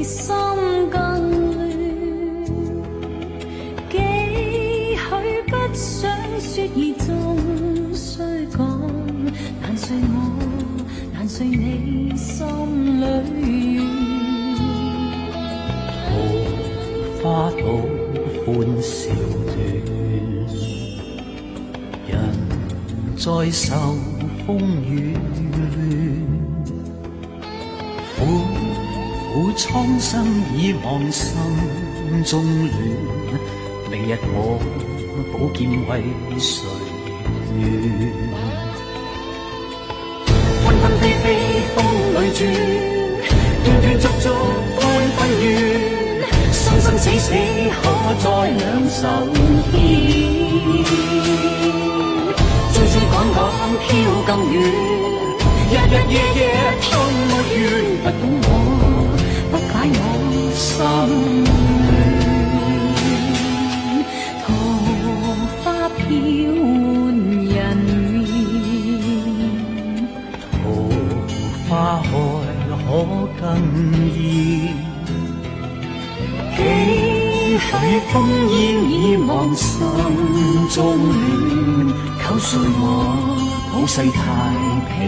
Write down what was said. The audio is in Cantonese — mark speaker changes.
Speaker 1: 你心更亂，幾許不想說而終須講，難睡我，難睡你心裏願。
Speaker 2: 桃花島歡笑斷，人在受風雨亂，苦苦蒼生已忘心中亂，明日我寶劍為誰願？紛紛飛飛風裏轉，斷斷續續歡歡怨，生生死死可再兩手牽，追追趕趕飄更遠，日日夜夜偷沒緣，不懂我，不解我心亂，
Speaker 1: 桃花飄換人面，
Speaker 2: 桃花開可更艷，
Speaker 1: 幾許烽煙已忘心中亂，
Speaker 2: 求誰我普世太平。